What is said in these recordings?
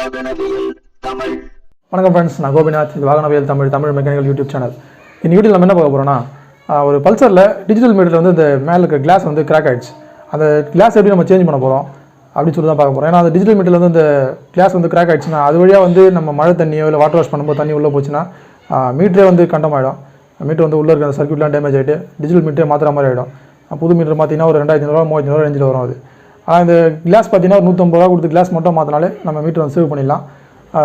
வணக்கம் ஃப்ரெண்ட்ஸ், நான் கோபிநாத். இது வாகனவியல் தமிழ் மெக்கானிக்கல் யூடியூப் சேனல். இந்த வீடியோவில் நம்ம என்ன பார்க்க போகிறோம்னா, ஒரு பல்சரில் டிஜிட்டல் மீட்டரில் வந்து இந்த மேலே இருக்க கிளாஸ் வந்து கிராக் ஆகிடுச்சு. அந்த கிளாஸ் எப்படி நம்ம சேஞ்ச் பண்ண போகிறோம் அப்படின்னு சொல்லி தான் பார்க்க போகிறோம். ஏன்னா அந்த டிஜிட்டல் மீட்டரில் வந்து இந்த கிளாஸ் வந்து கிராக் ஆகிடுச்சுன்னா அது வழியாக வந்து நம்ம மழை தண்ணியோ இல்லை வாட்டர் வாஷ் பண்ணும்போது தண்ணி உள்ளே போச்சுன்னா மீட்டரே வந்து கண்டமாயிடும். மீட்டர் வந்து உள்ளே இருக்க அந்த சர்க்யூட்லாம் டேமேஜ் ஆகிட்டு டிஜிட்டல் மீட்டரே மாற்றுற மாதிரி ஆகிடும். புது மீட்டர் பார்த்தீங்கன்னா ஒரு 2500 3000 ரேஞ்சில் வரும். அது ஆனால் இந்த கிளாஸ் பார்த்தீங்கன்னா 150 ரூபா கொடுத்து கிளாஸ் மட்டும் மாற்றினாலே நம்ம மீட்டர் வந்து சேவ் பண்ணிடலாம்.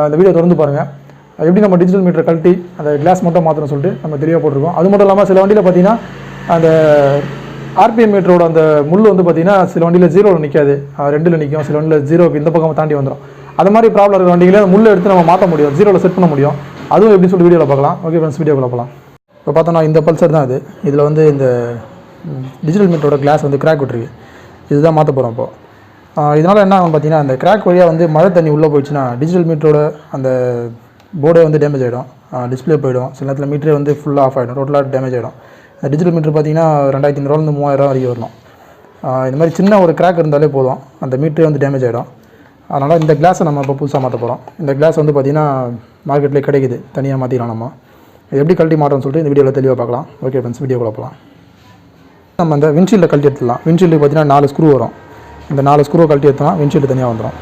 அந்த வீடியோ திறந்து பாருங்கள், எப்படி நம்ம டிஜிட்டல் மீட்டரை கழட்டி அந்த கிளாஸ் மட்டும் மாற்றணும்னு சொல்லிட்டு நம்ம தெளிவாக போட்டிருக்கோம். அது மட்டும் இல்லாமல் சில வண்டியில் பார்த்தீங்கன்னா அந்த ஆர்பிஎம் மீட்டரோட அந்த முள் வந்து பார்த்தீங்கன்னா சில வண்டியில் 0ல் நிற்காது, 2ல் நிற்கும். சில வண்டியில் 0க்கு இந்த பக்கம் தாண்டி வந்துடும். அது மாதிரி ப்ராப்ளம் இருக்கிற வண்டிகளே அந்த முள்ளை எடுத்து நம்ம மாற்ற முடியும், 0ல் செட் பண்ண முடியும். அதுவும் எப்படி சொல்லி வீடியோவில் பார்க்கலாம். ஓகே ஃப்ரெண்ட்ஸ், வீடியோவில் பார்க்கலாம். இப்போ பார்த்தோன்னா இந்த பல்சர் தான். இதில் வந்து இந்த டிஜிட்டல் மீட்டரோட கிளாஸ் வந்து கிராக் விட்டுருக்கு. இதுதான் மாற்ற போகிறோம். இப்போது இதனால் என்ன ஆகும் பார்த்தீங்கன்னா, அந்த கிராக் வழியாக வந்து மழை தண்ணி உள்ளே போயிடுச்சுன்னா டிஜிட்டல் மீட்டரோட அந்த போர்டே வந்து டேமேஜ் ஆகிடும், டிஸ்பிளே போயிடும். சில நேரத்தில் மீட்டரே வந்து ஃபுல்லாக ஆஃப் ஆகிடும், டோட்டலாக டேமேஜ் ஆகிடும். இந்த டிஜிட்டல் மீட்டர் பார்த்தீங்கன்னா 2500 3000 வரைக்கும் வரணும். இந்த மாதிரி சின்ன ஒரு கிராக் இருந்தாலே போதும், அந்த மீட்டரே வந்து டேமேஜ் ஆகிடும். அதனால் இந்த கிளாஸை நம்ம இப்போ புதுசாக மாற்ற போகிறோம். இந்த கிளாஸ் வந்து பார்த்திங்கன்னா மார்க்கெட்லேயே கிடைக்குது, தனியாக மாற்றிக்கலாம். நம்ம இது எப்படி கழட்டி மாட்டோம்னு சொல்லிட்டு இந்த வீடியோவில் தெளிவாக பார்க்கலாம். ஓகே ஃப்ரெண்ட்ஸ், வீடியோக்குள்ள போகலாம். நம்ம இந்த விண்ட்ஷீல்டை கழட்டி எடுத்துடலாம். விண்ட்ஷீல்டு பார்த்தீங்கன்னா 4 ஸ்க்ரூ வரும். இந்த 4 ஸ்க்ரூவை கழட்டி எடுத்தோம்னா விண்ட்ஷீல்டு தனியாக வந்துடும்.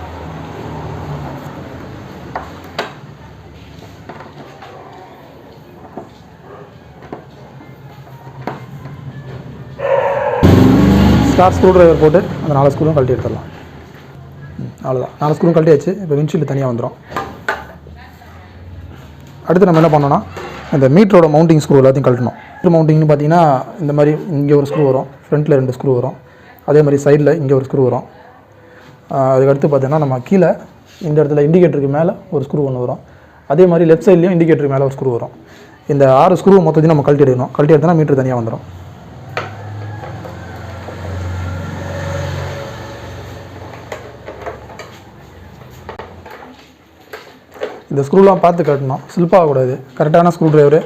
ஸ்டார் ஸ்க்ரூ ட்ரைவர் போட்டு அந்த 4 ஸ்க்ரூவும் கழட்டி எடுத்துடலாம். அவ்வளோதான், 4 ஸ்க்ரூவும் கழட்டியாச்சு. இப்போ விண்ட்ஷீல்டு தனியாக வந்துடும். அடுத்து நம்ம என்ன பண்ணோன்னா, இந்த மீட்டரோட மவுண்டிங் ஸ்க்ரூ எல்லாத்தையும் கழட்டணும். மீட்டர் மவுண்டிங்னு பார்த்தீங்கன்னா இந்த மாதிரி இங்கே ஒரு ஸ்க்ரூ வரும், ஃப்ரண்ட்டில் 2 ஸ்க்ரூ வரும். அதே மாதிரி சைடில் இங்கே ஒரு ஸ்க்ரூ வரும். அதுக்கடுத்து பார்த்தீங்கன்னா நம்ம கீழே இந்த இடத்துல இண்டிகேட்டருக்கு மேலே ஒரு ஸ்க்ரூ ஒன்று வரும். அதே மாதிரி லெஃப்ட் சைட்லேயும் இண்டிகேட்டருக்கு மேலே ஒரு ஸ்க்ரூ வரும். இந்த 6 ஸ்க்ரூ மொத்தத்தையும் நம்ம கழட்டி எடுக்கணும். கழட்டி எடுத்தோன்னா மீட்டர் தனியாக வந்துடும். இந்த ஸ்க்ரூலாம் பார்த்து கட்டணும், ஸ்லிப்பாகக்கூடாது. கரெக்டான ஸ்க்ரூ ட்ரைவரு,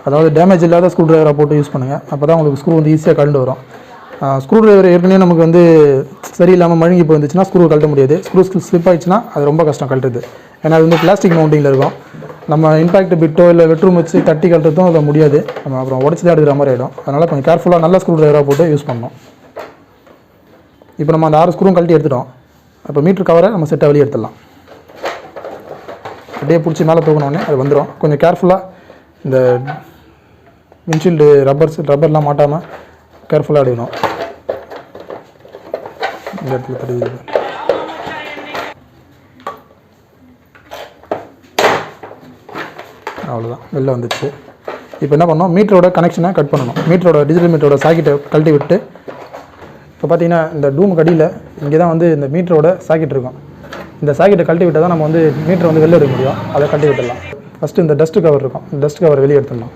அதாவது டேமேஜ் இல்லாத ஸ்க்ரூ ட்ரைவராக போட்டு யூஸ் பண்ணுங்கள். அப்போ தான் உங்களுக்கு ஸ்க்ரூ வந்து ஈஸியாக கழண்டு வரும். ஸ்க்ரூ ட்ரைவர் ஏற்கனவே நமக்கு வந்து சரியில்லாமல் மழுங்கி போயிருந்துச்சுன்னா ஸ்க்ரூ கழட்ட முடியாது. ஸ்க்ரூ ஸ்லிப் ஆகிடுச்சுன்னா அது ரொம்ப கஷ்டம் கழட்டுறது. ஏன்னா அது வந்து பிளாஸ்டிக் மவுண்டிங்கில் இருக்கும். நம்ம இம்பாக்ட் பிட்டோ இல்லை வெட்ரூம் வச்சு தட்டி கழட்டுறதும் அதை முடியாது, நம்ம அப்புறம் உடச்சி தான் எடுக்கிற மாதிரி ஆகிடும். அதனால் கொஞ்சம் கேர்ஃபுல்லாக நல்ல ஸ்க்ரூ ட்ரைவராக போட்டு யூஸ் பண்ணணும். இப்போ நம்ம அந்த 6 ஸ்க்ரூவும் கழட்டி எடுத்துட்டோம். இப்போ மீட்டர் கவரை நம்ம செட்டை வெளியே எடுத்துடலாம். அப்படியே பிடிச்சி மேலே தூக்கணுன்னே அது வந்துடும். கொஞ்சம் கேர்ஃபுல்லாக இந்த விண்ட்ஷீல்டு ரப்பர்லாம் மாட்டாமல் கேர்ஃபுல்லாக எடுக்கணும். இந்த இடத்துல தெரியுது. அவ்வளோதான், வெளில வந்துச்சு. இப்போ என்ன பண்ணணும், மீட்டரோட கனெக்ஷனை கட் பண்ணணும். மீட்டரோட டிஜிட்டல் மீட்டரோட சாக்கெட்டை கழட்டி விட்டு, இப்போ பார்த்தீங்கன்னா இந்த டூம் கடியில் இங்கே தான் வந்து இந்த மீட்டரோட சாக்கெட் இருக்கும். இந்த சாக்கெட்டை கழட்டி விட்டால் தான் நம்ம வந்து மீட்டர் வந்து வெளில எடுக்க முடியும். அதை கழட்டி விட்டுடலாம். ஃபஸ்ட்டு இந்த டஸ்ட்டு கவர் இருக்கும், இந்த டஸ்ட் கவர் வெளியே எடுத்துடலாம்.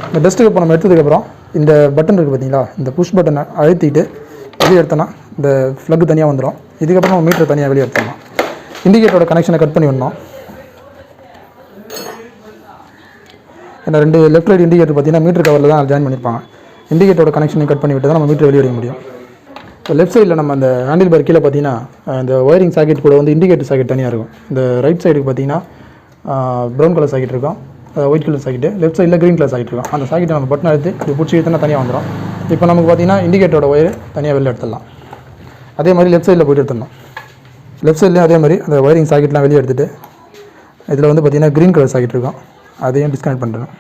இந்த டஸ்ட்டு கவர் நம்ம எடுத்ததுக்கப்புறம் இந்த பட்டன் இருக்குது பார்த்தீங்களா, இந்த புஷ் பட்டனை அழுத்திட்டு வெளியே எடுத்தோன்னா இந்த ஃப்ளக் தனியாக வந்துடும். இதுக்கப்புறம் நம்ம மீட்டர் தனியாக வெளியே எடுத்துடலாம். இண்டிகேட்டரோட கனெக்ஷனை கட் பண்ணி விடணும். ஏன்னா 2 லெஃப்ட் ரைட் இண்டிகேட்டர் பார்த்தீங்கன்னா மீட்டர் கவரில் தான் ஜாயின் பண்ணியிருப்பாங்க. இண்டிகேட்டரோட கனெக்ஷனை கட் பண்ணி விட்டு தான் நம்ம மீட்டர் வெளியே எடுக்க முடியும். இப்போ லெஃப்ட் சைடில் நம்ம அந்த ஹேண்டில் பார் கீழே பார்த்தீங்கன்னா இந்த ஒயரிங் சாக்கெட் கூட வந்து இண்டிகேட்டர் சாக்கெட் தனியாக இருக்கும். இந்த ரைட் சைடுக்கு பார்த்தீங்கன்னா ப்ரௌன் கலர் சாக்கெட் இருக்கும், ஒயிட் கலர் சாக்கெட்டு. லெஃப்ட் சைடில் க்ரீன் கலர் சாக்கெட் இருக்கும். அந்த சாக்கெட்டை நம்ம பட்டன் எடுத்து இது பிடிச்சி எடுத்தோன்னா தனியாக வந்துடும். இப்போ நமக்கு பார்த்தீங்கன்னா இண்டிகேட்டரோட ஒயர் தனியாக வெளில எடுத்துடலாம். அதே மாதிரி லெஃப்ட் சைடில் போய்ட்டு எடுத்துடணும். லெஃப்ட் சைட்லேயும் அதே மாதிரி அந்த ஒயரிங் சாக்கெட்லாம் வெளியே எடுத்துகிட்டு இதில் வந்து பார்த்திங்கன்னா க்ரீன் கலர் சாக்கெட் இருக்கும், அதையும் டிஸ்கனெக்ட் பண்ணுறேன்.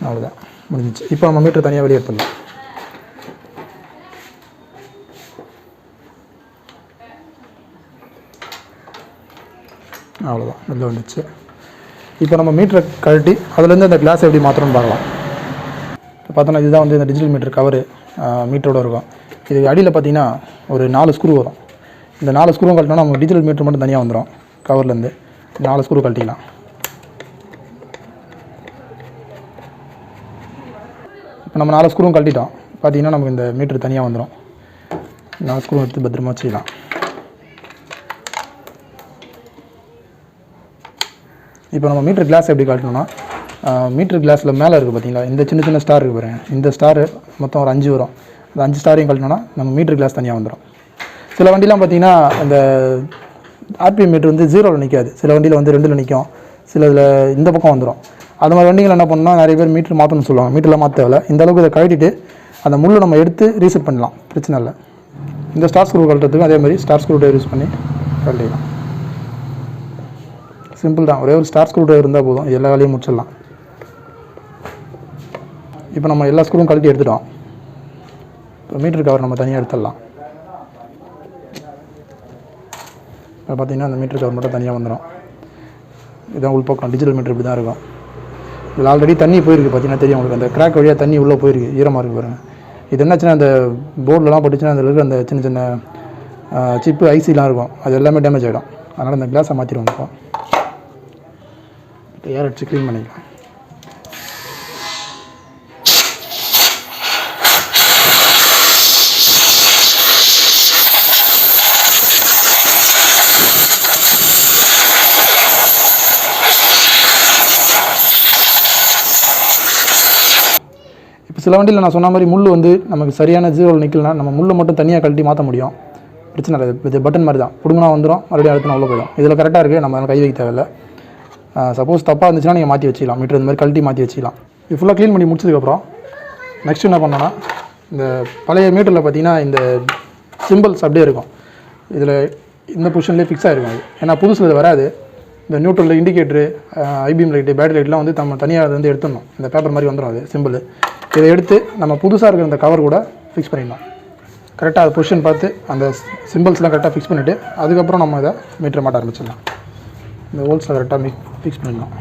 அவ்வளோதான், முடிஞ்சிச்சு. இப்போ நம்ம மீட்டர் தனியாக வெளியே எடுத்துடலாம். அவ்வளோதான், வெளில வந்துச்சு. இப்போ நம்ம மீட்டரை கழட்டி அதுலேருந்து அந்த கிளாஸ் எப்படி மாற்றணும்னு பார்க்கலாம். இப்போ பார்த்தோன்னா இதுதான் வந்து இந்த டிஜிட்டல் மீட்டர் கவரு மீட்டரோடு இருக்கும். இது அடியில் பார்த்தீங்கன்னா ஒரு 4 ஸ்க்ரூ வரும். இந்த 4 ஸ்க்ரூவும் கழட்டினா நம்ம டிஜிட்டல் மீட்டர் மட்டும் தனியாக வந்துடும். கவர்லேருந்து 4 ஸ்க்ரூ கழட்டிக்கலாம். இப்போ நம்ம 4 ஸ்க்ரூவும் கழட்டிட்டோம். பார்த்தீங்கன்னா நமக்கு இந்த மீட்டர் தனியாக வந்துடும். 4 ஸ்க்ரூ எடுத்து பத்திரமா வச்சுக்கலாம். இப்போ நம்ம மீட்டர் கிளாஸ் எப்படி கழட்டணும்னா, மீட்டர் கிளாஸில் மேலே இருக்குது பார்த்தீங்களா, இந்த சின்ன சின்ன ஸ்டார் இருக்குது பாருங்கள். இந்த ஸ்டாரு மொத்தம் ஒரு 5 வரும். அந்த 5 ஸ்டாரையும் கழட்டினோன்னா நம்ம மீட்டர் கிளாஸ் தனியாக வந்துடும். சில வண்டிலாம் பார்த்திங்கன்னா அந்த ஆர்பிஎம் மீட்டர் வந்து 0ல் நிற்காது. சில வண்டியில் வந்து 2ல் நிற்கும், சில இதில் இந்த பக்கம் வந்துடும். அது மாதிரி வண்டிகள் என்ன பண்ணால் நிறைய பேர் மீட்டர் மாற்றணும்னு சொல்லுவாங்க. மீட்டரில் மாற்ற தேவை. இந்த அளவுக்கு இதை கழட்டிட்டு அந்த முள்ளை நம்ம எடுத்து ரீசெட் பண்ணலாம், பிரச்சனை இல்லை. இந்த ஸ்டார் ஸ்க்ரூ கழட்டுறதுக்கும் அதே மாதிரி ஸ்டார் ஸ்க்ரூ ட்ரைவர் யூஸ் பண்ணி கழட்டிக்கலாம். சிம்பிள் தான், ஒரே ஒரு ஸ்டார் ஸ்க்ரூ ட்ரைவர் இருந்தால் போதும், எல்லா வேலையும் முடிச்சிடலாம். இப்போ நம்ம எல்லா ஸ்க்ரூவும் கழட்டி எடுத்துட்டோம். இப்போ மீட்டர் கவர் நம்ம தனியாக எடுத்துடலாம். இப்போ பார்த்திங்கன்னா அந்த மீட்டர் கவர் மட்டும் தனியாக வந்துடும். இதுதான் உள்பக்கம் டிஜிட்டல் மீட்டர் இப்படி தான் இருக்கும். இதில் ஆல்ரெடி தண்ணி போயிருக்கு, பார்த்தீங்கன்னா தெரியும் உங்களுக்கு. அந்த கிராக் வழியாக தண்ணி உள்ளே போயிருக்கு, ஈரமாக இருக்குது பாருங்கள். இது என்னாச்சுன்னா அந்த போர்டெலாம் பட்டுச்சுன்னா அதில் இருக்கிற அந்த சின்ன சின்ன சிப்பு ஐசிலாம் இருக்கும், அது எல்லாமே டேமேஜ் ஆகிடும். அதனால் அந்த கிளாஸை மாற்றிடுவோம். இப்போ ஏர் அடிச்சு க்ளீன் பண்ணிக்கலாம். இப்போ சில வண்டியில் நான் சொன்ன மாதிரி முள் வந்து நமக்கு சரியான 0ல் நிற்கலனா நம்ம முள்ளை மட்டும் தனியாக கழட்டி மாற்ற முடியும், பிரச்சனை இல்லை. இது பட்டன் மாதிரி தான், பிடுங்கினா வந்துடும், மறுபடியும் அடுத்து உள்ளே போயிடும். இதில் கரெக்டாக இருக்குது, நம்ம கை வைக்க தேவையில்லை. சப்போஸ் தப்பாக இருந்துச்சுன்னா நீங்கள் மாற்றி வச்சிக்கலாம், மீட்டர் இந்த மாதிரி கழட்டி மாற்றி வச்சிக்கலாம். இது ஃபுல்லாக க்ளீன் பண்ணி முடிச்சதுக்கப்புறம் நெக்ஸ்ட் என்ன பண்ணோன்னா, இந்த பழைய மீட்டரில் பார்த்திங்கன்னா இந்த சிம்பிள்ஸ் அப்படியே இருக்கும். இதில் இந்த பொசிஷன்லேயே ஃபிக்ஸ் ஆகிருக்கும். அது ஏன்னா புதுசில் இது வராது. இந்த நியூட்ரலில் இண்டிகேட்டரு, ஐபிஎம் லைட்டு, பேட்டரி லைட்லாம் வந்து நம்ம தனியாக அதை வந்து எடுத்துடணும். இந்த பேப்பர் மாதிரி வந்துடும் அது சிம்பிள். இதை எடுத்து நம்ம புதுசாக இருக்கிற இந்த கவர் கூட ஃபிக்ஸ் பண்ணிடணும். கரெக்டாக அது பொசிஷன் பார்த்து அந்த சிம்பிள்ஸ்லாம் கரெக்டாக ஃபிக்ஸ் பண்ணிவிட்டு அதுக்கப்புறம் நம்ம இதை மீட்டர் மாட்ட ஆரம்பிச்சிடலாம். இந்த ஹோல்ஸில் கரெக்டாக ஃபிக்ஸ் பண்ணிடணும்.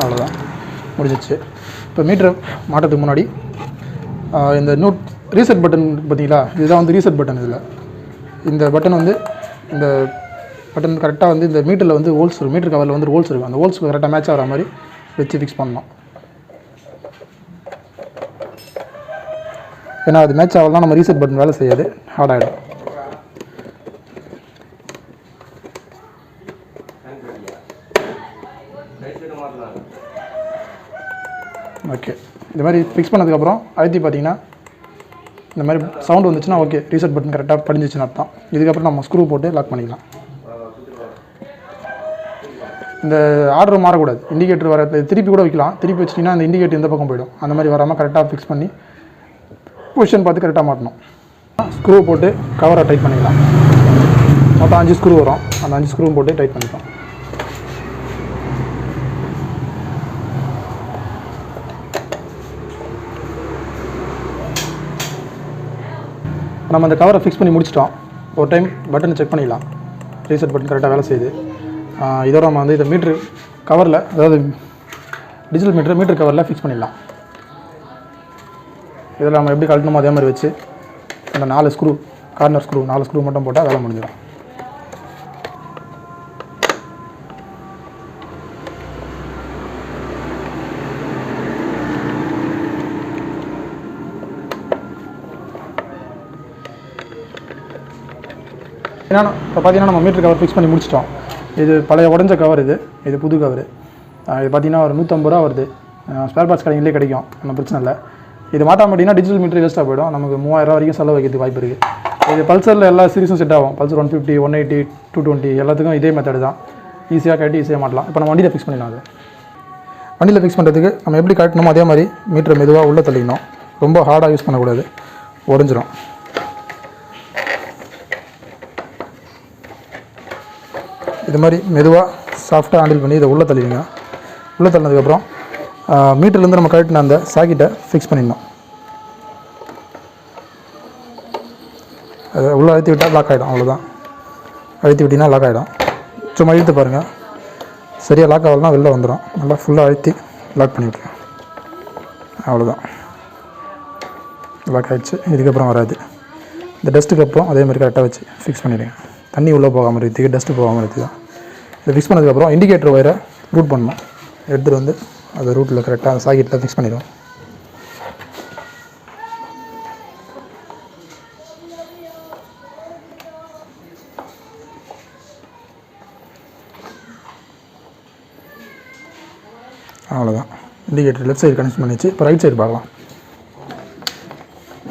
அவ்வளோதான், முடிஞ்சிச்சு. இப்போ மீட்டரை மாட்டுறதுக்கு முன்னாடி இந்த ரீசெட் பட்டன் பார்த்தீங்களா, இதுதான் வந்து ரீசெட் பட்டன். இதில் இந்த பட்டன் வந்து இந்த பட்டன் கரெக்டாக வந்து இந்த மீட்டரில் வந்து ஹோல்ஸ் இருக்கும், மீட்டர் கவரில் வந்து ஹோல்ஸ் இருக்கும். அந்த ஹோல்ஸுக்கு கரெக்டாக மேட்ச் ஆகிற மாதிரி வச்சு ஃபிக்ஸ் பண்ணணும். ஏன்னா அது மேட்ச் ஆகலாம் நம்ம ரீசெட் பட்டன் வேலை செய்யாது, ஹார்ட் ஆகிடும். ஓகே, இந்த மாதிரி ஃபிக்ஸ் பண்ணதுக்கப்புறம் அழுத்தி பார்த்தீங்கன்னா இந்த மாதிரி சவுண்ட் வந்துச்சுன்னா ஓகே, ரீசெட் பட்டன் கரெக்டாக படிஞ்சிச்சுன்னு அர்த்தம். இதுக்கப்புறம் நம்ம ஸ்க்ரூ போட்டு லாக் பண்ணிக்கலாம். இந்த ஆர்டர் மாறக்கூடாது. இண்டிகேட்டர் வர திருப்பி கூட வைக்கலாம், திருப்பி வச்சிட்டிங்கன்னா அந்த இண்டிகேட்டர் இந்த பக்கம் போயிடும். அந்த மாதிரி வராமல் கரெக்டாக ஃபிக்ஸ் பண்ணி பொசிஷன் பார்த்து கரெக்டாக மாட்டணும். ஸ்க்ரூ போட்டு கவரை டைட் பண்ணிக்கலாம். மொத்தம் 5 ஸ்க்ரூ வரும், அந்த 5 ஸ்க்ரூவும் போட்டு டைட் பண்ணிக்கலாம். நம்ம அந்த கவரை ஃபிக்ஸ் பண்ணி முடிச்சிட்டோம். ஒரு டைம் பட்டனை செக் பண்ணிடலாம், ரீசெட் பட்டன் கரெக்டாக வேலை செய்யுது. இதோட நம்ம வந்து இதை மீட்ரு கவரில், அதாவது டிஜிட்டல் மீட்டர் கவரில் ஃபிக்ஸ் பண்ணிடலாம். இதில் நம்ம எப்படி கழட்டணுமோ அதே மாதிரி வச்சு அந்த 4 ஸ்க்ரூ, கார்னர் ஸ்க்ரூ 4 ஸ்க்ரூ மட்டும் போட்டால் வேலை முடிஞ்சிடும். ஏன்னா இப்போ பார்த்தீங்கன்னா நம்ம மீட்டர் கவர் ஃபிக்ஸ் பண்ணி முடிச்சிட்டோம். இது பழைய உடஞ்ச கவர், இது புது கவர். இது பார்த்தீங்கன்னா ஒரு 150 ரூபா வருது. ஸ்பேர் பார்ட்ஸ் கடைங்களே கிடைக்கும், ஒன்றும் பிரச்சனை இல்லை. இது மாற்ற மாட்டிங்கன்னா டிஜிட்டல் மீட்டர் வேஸ்ட்டாக போயிடும், நமக்கு 3000 வரைக்கும் செலவு வைக்கிறதுக்கு வாய்ப்பு இருக்குது. இது பல்சரில் எல்லா சீரிஸும் செட் ஆகும். பல்சர் 150, 180, 220 எல்லாத்துக்கும் இதே மெத்தட் தான். ஈஸியாக கட்டி ஈஸியாக மாட்டலாம். இப்போ நம்ம வண்டியில் ஃபிக்ஸ் பண்ணிடலாம். அது வண்டியில் ஃபிக்ஸ் பண்ணுறதுக்கு நம்ம எப்படி கட்டணுமோ அதே மாதிரி மீட்டரை மெதுவாக உள்ளே தள்ளிக்கணும். ரொம்ப ஹார்டாக யூஸ் பண்ணக்கூடாது, உடஞ்சிரும். இது மாதிரி மெதுவாக சாஃப்டாக ஹேண்டில் பண்ணி இதை உள்ளே தள்ளிடுங்க. உள்ளே தள்ளினதுக்கப்புறம் மீட்டர்லேருந்து நம்ம கழட்டின அந்த சாக்கெட்டை ஃபிக்ஸ் பண்ணிடணும். அதை உள்ளே அழுத்தி விட்டால் லாக் ஆகிடும், அவ்வளோதான். அழுத்தி விட்டிங்கன்னா லாக் ஆகிடும். சும்மா இழுத்து பாருங்கள், சரியாக லாக் ஆகலைன்னா வெளில வந்துடும். நல்லா ஃபுல்லாக அழுத்தி லாக் பண்ணி விட்ருங்க, அவ்வளோதான். லாக் ஆகிடுச்சு, இதுக்கப்புறம் வராது. இந்த டஸ்ட்டுக்கு அப்புறம் அதே மாதிரி கரெக்டாக வச்சு ஃபிக்ஸ் பண்ணிவிடுங்க. தண்ணி உள்ளே போகாமல் இருக்கிறதுக்கு, டஸ்ட்டு போகாமல் இருக்குது தான். இதை ஃபிக்ஸ் பண்ணதுக்கப்புறம் இண்டிகேட்டர் ஒயரை ரூட் பண்ணணும். எடுத்துகிட்டு வந்து அதை ரூட்டில் கரெக்டாக அந்த சாக்கெட்டில் ஃபிக்ஸ் பண்ணிடுவோம். அவ்வளோதான். இண்டிகேட்டர் லெஃப்ட் சைடு கனெக்ட் பண்ணிச்சு. இப்போ ரைட் சைடு பார்க்கலாம்.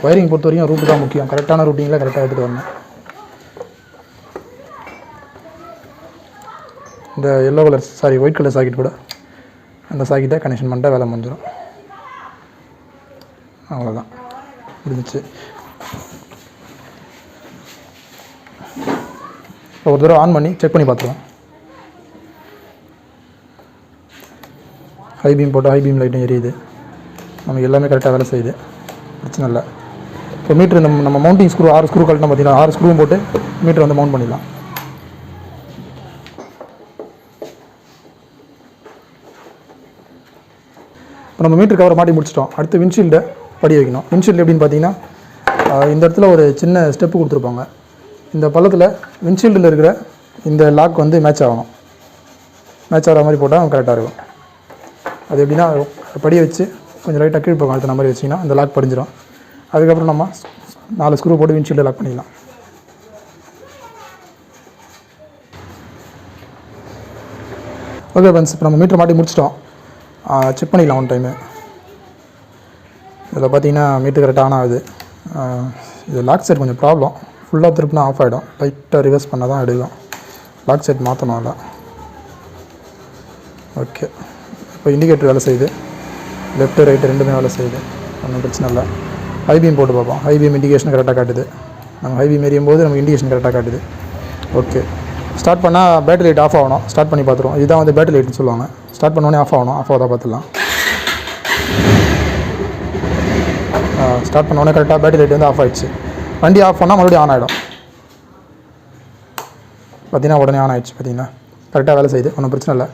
வயரிங் பொறுத்த வரைக்கும் ரூட்டு தான் முக்கியம். கரெக்டான ரூட்டிங்கில் கரெக்டாக எடுத்துகிட்டு வரணும். இந்த yellow colour white colour socket கூட அந்த சாக்கெட்டை கனெக்ஷன் பண்ணிட்டா வேலை முடிஞ்சிடும். அவ்வளோதான், முடிஞ்சிச்சு. இப்போ ஒரு தடவை ஆன் பண்ணி செக் பண்ணி பார்த்துருவோம். ஹை பீம் போட்டால் ஹை பீம் லைட்டும் எரியுது. நமக்கு எல்லாமே கரெக்டாக வேலை செய்யுது, பிரச்சனை இல்லை. இப்போ மீட்ரு நம்ம மவுண்டிங் ஸ்க்ரூ 6 ஸ்க்ரூ கழட்டினா பார்த்தீங்கன்னா 6 ஸ்க்ரூவும் போட்டு மீட்டர் வந்து மவுண்ட் பண்ணிடலாம். இப்போ நம்ம மீட்டர் கவரை மாட்டி முடிச்சிட்டோம். அடுத்து விண்ட்ஷீல்டை படி வைக்கணும். விண்ட்ஷீல்டு எப்படின்னு பார்த்தீங்கன்னா இந்த இடத்துல ஒரு சின்ன ஸ்டெப்பு கொடுத்துருப்பாங்க. இந்த பள்ளத்தில் விண்ட்ஷீல்டில் இருக்கிற இந்த லாக் வந்து மேட்ச் ஆகணும். மேட்ச் ஆகிற மாதிரி போட்டால் கரெக்டாக இருக்கும். அது எப்படின்னா படியை வச்சு கொஞ்சம் லைட்டாக கீழ் பக்கம் அடுத்த மாதிரி வச்சிங்கன்னா அந்த லாக் படிஞ்சிடும். அதுக்கப்புறம் நம்ம 4 ஸ்க்ரூ போட்டு விண்ட்ஷீல்டை லாக் பண்ணிக்கலாம். ஓகே ஃப்ரெண்ட்ஸ், இப்போ நம்ம மீட்டர் மாட்டி முடிச்சிட்டோம். செக் பண்ணிக்கலாம் ஒன் டைமு. இதில் பார்த்தீங்கன்னா மீட்டர் கரெக்டாக ஆன் ஆகுது. இது லாக் செட் கொஞ்சம் ப்ராப்ளம். ஃபுல்லாக திருப்பினா ஆஃப் ஆகிடும். லைட்டாக ரிவர்ஸ் பண்ணால் தான் எடுக்கும். லாக் செட் மாற்றணும் அதில். ஓகே, இப்போ இண்டிகேட்டர் வேலை செய்யுது. லெஃப்ட்டு ரைட்டு ரெண்டுமே வேலை செய்யுது, ஒன்றும் பிரச்சனை இல்லை. ஹை பீம் போட்டு பார்ப்போம். ஹை பீம் இண்டிகேஷன் கரெக்டாக காட்டுது. நம்ம ஹை பீம் எரியும் போது நமக்கு இண்டிகேஷன் கரெக்டாக காட்டுது. ஓகே, ஸ்டார்ட் பண்ணால் பேட்டரி லைட் ஆஃப் ஆகணும். ஸ்டார்ட் பண்ணி பார்த்துருவோம். இதுதான் வந்து பேட்டரி லைட்னு சொல்லுவாங்க. ஸ்டார்ட் பண்ணோடனே ஆஃப் ஆகணும். ஆஃப் ஆகாத பார்த்துக்கலாம். ஸ்டார்ட் பண்ணோடனே கரெக்டாக பேட்டரி லைட் வந்து ஆஃப் ஆகிடுச்சு. வண்டி ஆஃப் பண்ணால் மறுபடியும் ஆன் ஆகிடும். பார்த்தீங்கன்னா உடனே ஆன் ஆகிடுச்சு. பார்த்தீங்கன்னா கரெக்டாக வேலை செய்யுது, ஒன்றும் பிரச்சனை இல்லை.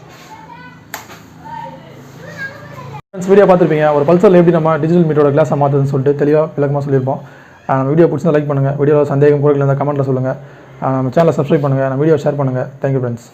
வீடியோ பார்த்துருப்பீங்க. ஒரு பல்சரில் எப்படி நம்ம டிஜிட்டல் மீட்டரோட கிளாஸை மாற்றுதுன்னு சொல்லிட்டு தெளிவாக விளக்கமாக சொல்லியிருப்போம். நம்ம வீடியோ பிடிச்சிருந்தா லைக் பண்ணுங்கள். வீடியோவில் சந்தேகம் குறைகள் இருந்தால் கமெண்ட்டில் சொல்லுங்கள். நம்ம சேனலை சப்ஸ்கிரைப் பண்ணுங்கள். நம்ம வீடியோ ஷேர் பண்ணுங்கள். Thank you friends.